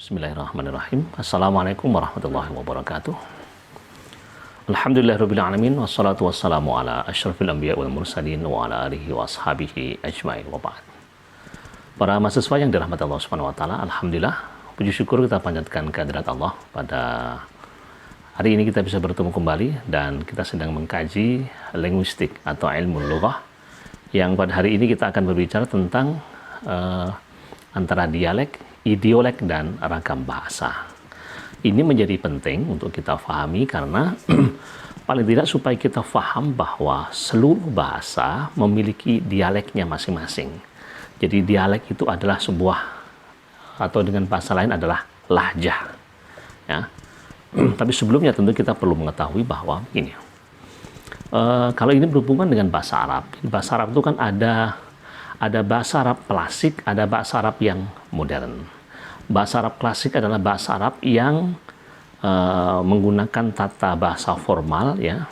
Bismillahirrahmanirrahim. Assalamualaikum warahmatullahi wabarakatuh. Alhamdulillahirabbil alamin wassalatu wassalamu ala asyrafil anbiya wal mursalin wa ala alihi wa ashabihi ajmain wa ba'd. Para mahasiswa yang dirahmati Allah Subhanahu wa taala, alhamdulillah puji syukur kita panjatkan kehadirat Allah pada hari ini kita bisa bertemu kembali dan kita sedang mengkaji linguistik atau ilmu lughah yang pada hari ini kita akan berbicara tentang antara dialek, idiolek, dan ragam bahasa. Ini menjadi penting untuk kita pahami karena paling tidak supaya kita paham bahwa seluruh bahasa memiliki dialeknya masing-masing. Jadi dialek itu adalah sebuah, atau dengan bahasa lain adalah lahjah. Ya. Tapi sebelumnya tentu kita perlu mengetahui bahwa ini, kalau ini berhubungan dengan bahasa Arab. Bahasa Arab itu kan ada bahasa Arab klasik, ada bahasa Arab yang modern. Bahasa Arab klasik adalah bahasa Arab yang menggunakan tata bahasa formal, ya,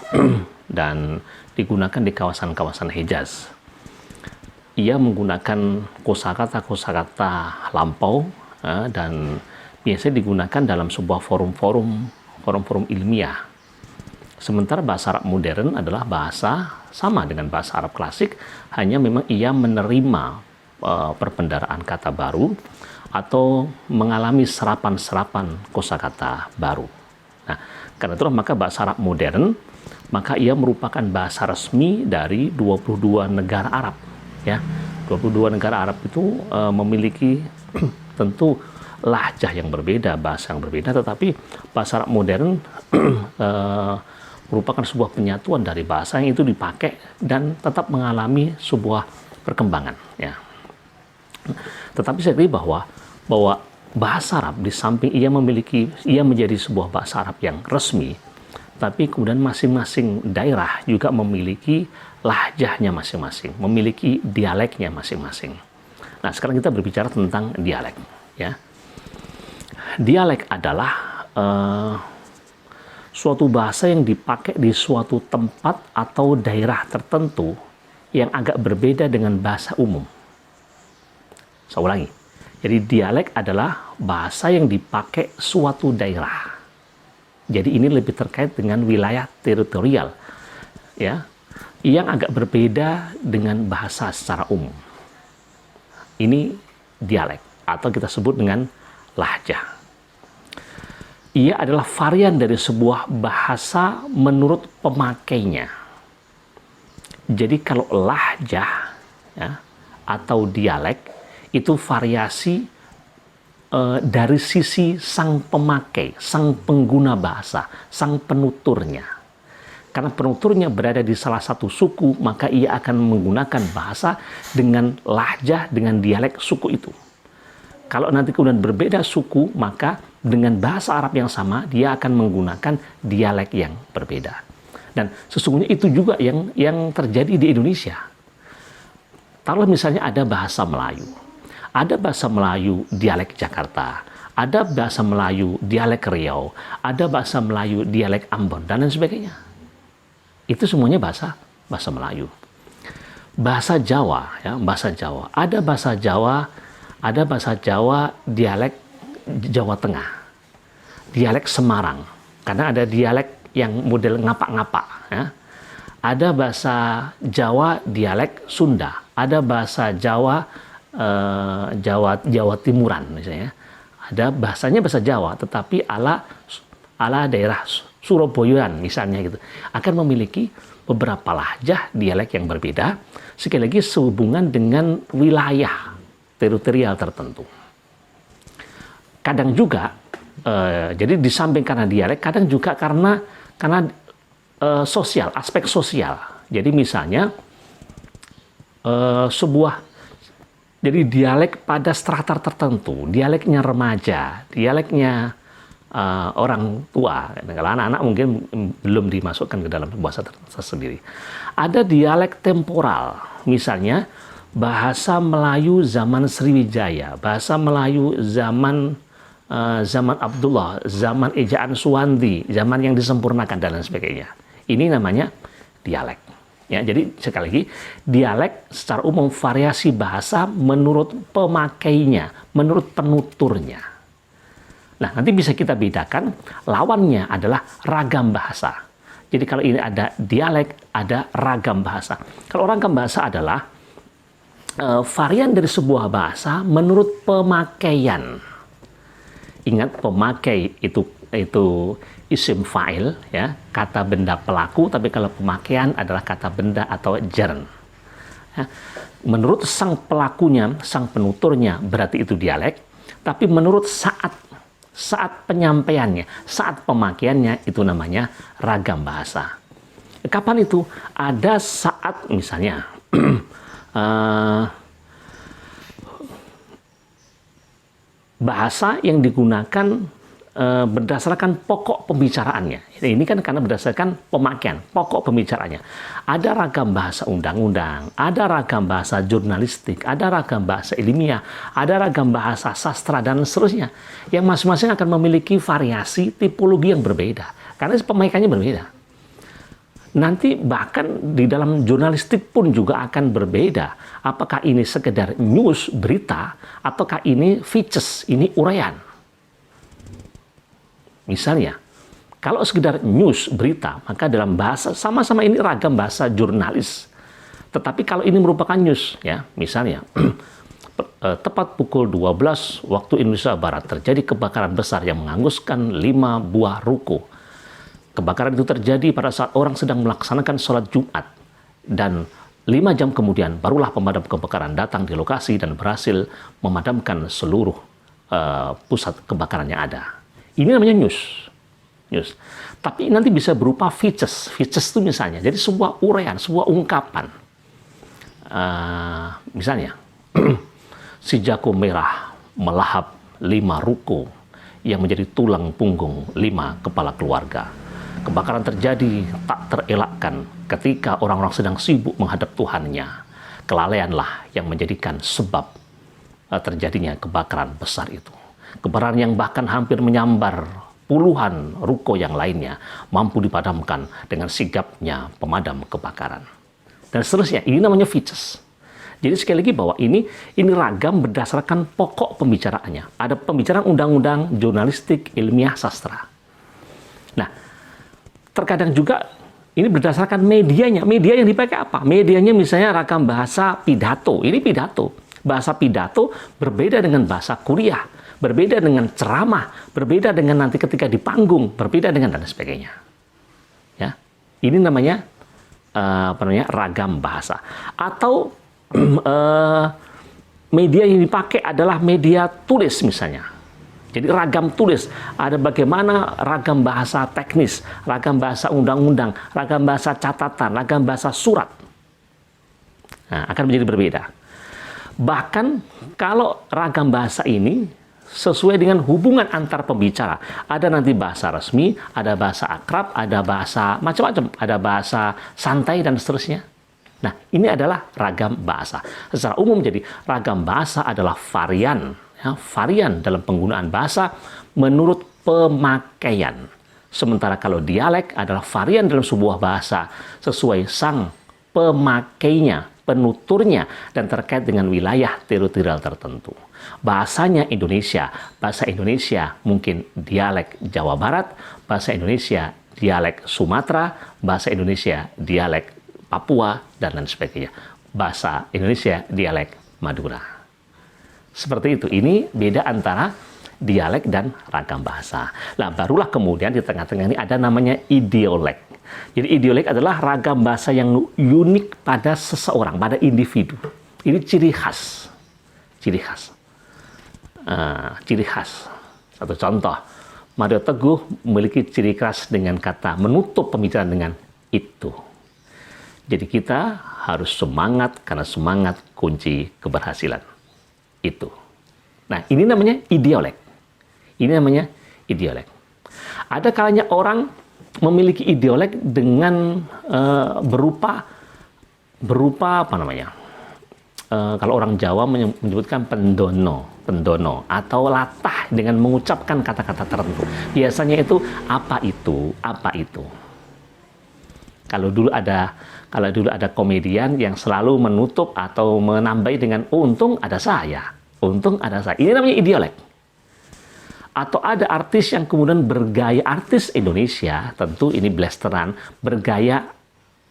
dan digunakan di kawasan-kawasan Hijaz. Ia menggunakan kosakata lampau, dan biasanya digunakan dalam sebuah forum ilmiah. Sementara bahasa Arab modern adalah bahasa sama dengan bahasa Arab klasik, hanya memang ia menerima perbendaharaan kata baru atau mengalami serapan-serapan kosakata baru. Nah, karena itulah maka bahasa Arab modern, maka ia merupakan bahasa resmi dari 22 negara Arab. Ya, 22 negara Arab itu memiliki tentu lahjah yang berbeda, bahasa yang berbeda, tetapi bahasa Arab modern merupakan sebuah penyatuan dari bahasa yang itu dipakai dan tetap mengalami sebuah perkembangan. Ya. Tetapi saya kira bahwa bahasa Arab di samping ia menjadi sebuah bahasa Arab yang resmi, tapi kemudian masing-masing daerah juga memiliki lahjahnya masing-masing, memiliki dialeknya masing-masing. Nah, sekarang kita berbicara tentang dialek. Ya. Dialek adalah suatu bahasa yang dipakai di suatu tempat atau daerah tertentu yang agak berbeda dengan bahasa umum. Saya ulangi. Jadi dialek adalah bahasa yang dipakai suatu daerah. Jadi ini lebih terkait dengan wilayah teritorial, ya, yang agak berbeda dengan bahasa secara umum. Ini dialek atau kita sebut dengan lahjah. Ia adalah varian dari sebuah bahasa menurut pemakainya. Jadi kalau lahjah, ya, atau dialek itu variasi dari sisi sang pemakai, sang pengguna bahasa, sang penuturnya. Karena penuturnya berada di salah satu suku, maka ia akan menggunakan bahasa dengan lahjah, dengan dialek suku itu. Kalau nanti kemudian berbeda suku, maka dengan bahasa Arab yang sama, dia akan menggunakan dialek yang berbeda. Dan sesungguhnya itu juga yang terjadi di Indonesia. Taruhlah misalnya ada bahasa Melayu. Ada bahasa Melayu dialek Jakarta, ada bahasa Melayu dialek Riau, ada bahasa Melayu dialek Ambon, dan lain sebagainya. Itu semuanya bahasa Melayu. Bahasa Jawa, ya, bahasa Jawa. Ada bahasa Jawa dialek Jawa Tengah, dialek Semarang, karena ada dialek yang model ngapak-ngapak. Ya. Ada bahasa Jawa dialek Sunda, ada bahasa Jawa Jawa Timuran misalnya. Ada bahasanya bahasa Jawa, tetapi ala daerah Surabayaan misalnya gitu. Akan memiliki beberapa lahjah dialek yang berbeda, sekali lagi sehubungan dengan wilayah teritorial tertentu. Kadang juga, jadi di samping karena dialek, kadang juga karena sosial, aspek sosial. Jadi misalnya jadi dialek pada strata tertentu, dialeknya remaja, dialeknya orang tua. Kalau anak-anak mungkin belum dimasukkan ke dalam bahasa tersendiri. Ada dialek temporal, misalnya bahasa Melayu zaman Sriwijaya, bahasa Melayu zaman Abdullah, zaman ejaan Suwandi, zaman yang disempurnakan dan lain sebagainya. Ini namanya dialek. Ya, jadi sekali lagi, dialek secara umum variasi bahasa menurut pemakainya, menurut penuturnya. Nah, nanti bisa kita bedakan lawannya adalah ragam bahasa. Jadi kalau ini ada dialek, ada ragam bahasa. Kalau ragam bahasa adalah varian dari sebuah bahasa menurut pemakaian. Ingat, pemakai itu isim fa'il, ya, kata benda pelaku, tapi kalau pemakaian adalah kata benda atau gerund. Ya, menurut sang pelakunya, sang penuturnya, berarti itu dialek, tapi menurut saat penyampaiannya, saat pemakaiannya, itu namanya ragam bahasa. Kapan itu? Ada saat misalnya bahasa yang digunakan berdasarkan pokok pembicaraannya. Ini kan karena berdasarkan pemakaian, pokok pembicaraannya. Ada ragam bahasa undang-undang, ada ragam bahasa jurnalistik, ada ragam bahasa ilmiah, ada ragam bahasa sastra, dan seterusnya. Yang masing-masing akan memiliki variasi tipologi yang berbeda, karena pemakaiannya berbeda. Nanti bahkan di dalam jurnalistik pun juga akan berbeda. Apakah ini sekedar news, berita, ataukah ini features, ini uraian. Misalnya, kalau sekedar news, berita, maka dalam bahasa sama-sama ini ragam bahasa jurnalis. Tetapi kalau ini merupakan news, ya, misalnya tepat pukul 12 waktu Indonesia Barat terjadi kebakaran besar yang menghanguskan 5 buah ruko. Kebakaran itu terjadi pada saat orang sedang melaksanakan sholat Jumat, dan 5 jam kemudian barulah pemadam kebakaran datang di lokasi dan berhasil memadamkan seluruh pusat kebakaran yang ada. Ini namanya news. Tapi nanti bisa berupa features. Features itu misalnya, jadi sebuah uraian, sebuah ungkapan. Misalnya, si jago merah melahap 5 ruko yang menjadi tulang punggung 5 kepala keluarga. Kebakaran terjadi tak terelakkan ketika orang-orang sedang sibuk menghadap Tuhannya. Kelalaianlah yang menjadikan sebab terjadinya kebakaran besar itu. Kebakaran yang bahkan hampir menyambar puluhan ruko yang lainnya mampu dipadamkan dengan sigapnya pemadam kebakaran. Dan seterusnya, ini namanya features. Jadi sekali lagi bahwa ini ragam berdasarkan pokok pembicaraannya. Ada pembicaraan undang-undang, jurnalistik, ilmiah, sastra. Nah, terkadang juga ini berdasarkan medianya. Media yang dipakai apa? Medianya misalnya ragam bahasa pidato. Ini pidato. Bahasa pidato berbeda dengan bahasa kuliah, berbeda dengan ceramah, berbeda dengan nanti ketika di panggung, berbeda dengan dan sebagainya. Ya, ini namanya ragam bahasa. Atau media yang dipakai adalah media tulis misalnya. Jadi ragam tulis, ada bagaimana ragam bahasa teknis, ragam bahasa undang-undang, ragam bahasa catatan, ragam bahasa surat. Nah, akan menjadi berbeda. Bahkan kalau ragam bahasa ini sesuai dengan hubungan antar pembicara. Ada nanti bahasa resmi, ada bahasa akrab, ada bahasa macam-macam, ada bahasa santai dan seterusnya. Nah, ini adalah ragam bahasa. Secara umum jadi ragam bahasa adalah varian, ya, varian dalam penggunaan bahasa menurut pemakaian. Sementara kalau dialek adalah varian dalam sebuah bahasa sesuai sang pemakainya, penuturnya, dan terkait dengan wilayah teritorial tertentu. Bahasanya Indonesia, bahasa Indonesia mungkin dialek Jawa Barat, bahasa Indonesia dialek Sumatera, bahasa Indonesia dialek Papua, dan lain sebagainya. Bahasa Indonesia dialek Madura. Seperti itu, ini beda antara dialek dan ragam bahasa. Nah, barulah kemudian di tengah-tengah ini ada namanya idiolek. Jadi idiolek adalah ragam bahasa yang unik pada seseorang, pada individu. Ini ciri khas. Ciri khas. Ciri khas. Satu contoh, Mario Teguh memiliki ciri khas dengan kata menutup pembicaraan dengan itu. Jadi kita harus semangat, karena semangat kunci keberhasilan. Itu. Nah, ini namanya idiolek. Ini namanya idiolek. Ada kalanya orang memiliki idiolek dengan berupa apa namanya? Kalau orang Jawa menyebutkan pendono atau latah dengan mengucapkan kata-kata tertentu. Biasanya itu apa itu. Kalau dulu ada komedian yang selalu menutup atau menambahi dengan untung ada saya. Ini namanya idiolek. Atau ada artis yang kemudian bergaya, artis Indonesia, tentu ini blasteran, bergaya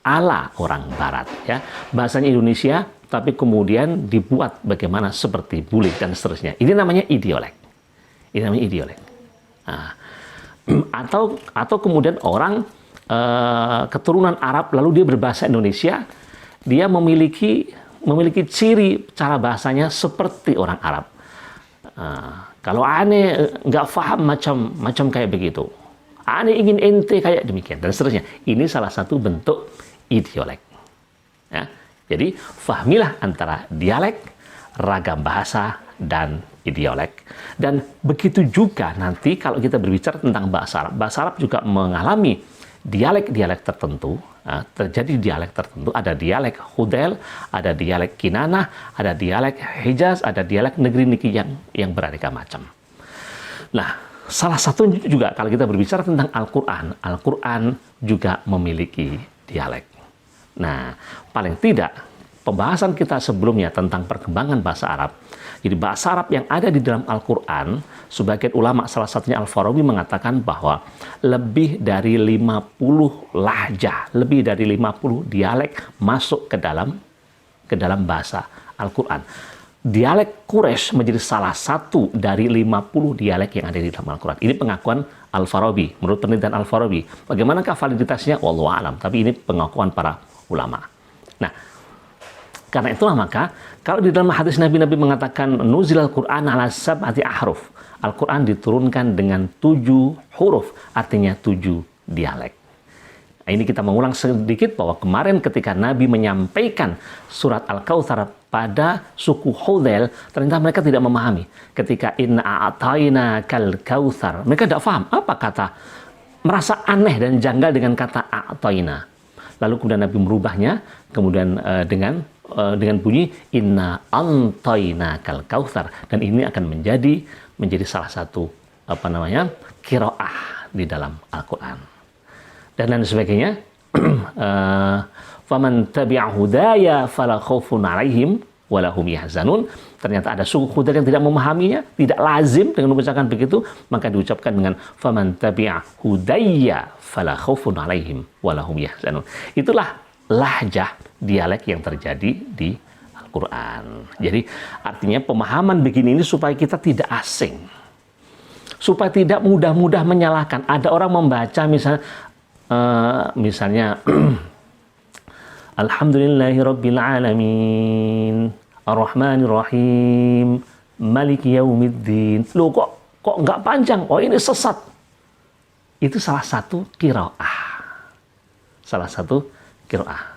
ala orang Barat, ya. Bahasanya Indonesia, tapi kemudian dibuat bagaimana seperti bule dan seterusnya. Ini namanya idiolek. Ini namanya idiolek. Nah, atau kemudian orang keturunan Arab lalu dia berbahasa Indonesia, dia memiliki ciri cara bahasanya seperti orang Arab. Kalau aneh nggak paham macam kayak begitu, aneh ingin ente kayak demikian dan seterusnya. Ini salah satu bentuk idiolek. Ya. Jadi fahamilah antara dialek, ragam bahasa, dan idiolek. Dan begitu juga nanti kalau kita berbicara tentang bahasa Arab. Bahasa Arab juga mengalami dialek-dialek tertentu. Terjadi dialek tertentu. Ada dialek Hudel, ada dialek Kinanah, ada dialek Hijaz, ada dialek negeri-negeri yang beraneka macam. Nah, salah satu juga kalau kita berbicara tentang Al-Quran, Al-Quran juga memiliki dialek. Nah, paling tidak pembahasan kita sebelumnya tentang perkembangan bahasa Arab. Jadi bahasa Arab yang ada di dalam Al-Quran, sebagian ulama salah satunya Al-Farabi mengatakan bahwa lebih dari 50 lahjah, lebih dari 50 dialek masuk ke dalam bahasa Al-Quran. Dialek Quraisy menjadi salah satu dari 50 dialek yang ada di dalam Al-Quran. Ini pengakuan Al-Farabi, menurut penelitian Al-Farabi. Bagaimanakah validitasnya? Wallahu a'lam. Tapi ini pengakuan para ulama. Nah, karena itulah maka kalau di dalam hadis Nabi mengatakan nuzil Al-Quran ala sab'ati ahruf, Al-Quran diturunkan dengan 7 huruf, artinya 7 dialek. Nah, ini kita mengulang sedikit bahwa kemarin ketika Nabi menyampaikan surat Al-Kautsar pada suku Hudel, ternyata mereka tidak memahami. Ketika inna a'tayna kal kautsar, mereka tidak paham apa kata, merasa aneh dan janggal dengan kata a'tayna. Lalu kemudian Nabi merubahnya, kemudian dengan bunyi inna antayna kal kautsar, dan ini akan menjadi salah satu qiraah di dalam Al-Qur'an. Dan lain sebagainya. Faman tabi'a hudaya fala khaufun 'alaihim wa lahum yahzanun. Ternyata ada suku Hudal yang tidak memahaminya, tidak lazim dengan mengucapkan begitu, maka diucapkan dengan faman tabi'a hudaya fala khaufun 'alaihim wa lahum yahzanun. Itulah lahjah dialek yang terjadi di Al-Quran. Jadi artinya pemahaman begini ini supaya kita tidak asing, supaya tidak mudah-mudah menyalahkan. Ada orang membaca misalnya Alhamdulillahirabbil alamin Ar-Rahmanir Rahim Maliki Yaumiddin. Loh, kok nggak panjang? Oh, ini sesat. Itu salah satu qiraah. Salah satu qiraah.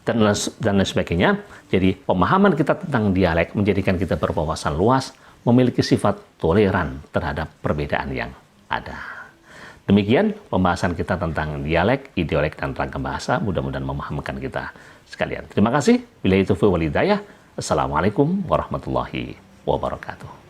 Dan lain sebagainya. Jadi pemahaman kita tentang dialek menjadikan kita berwawasan luas, memiliki sifat toleran terhadap perbedaan yang ada. Demikian pembahasan kita tentang dialek, idiolek, dan ragam bahasa. Mudah-mudahan memahamkan kita sekalian. Terima kasih. Billahi taufiq wal hidayah. Assalamualaikum warahmatullahi wabarakatuh.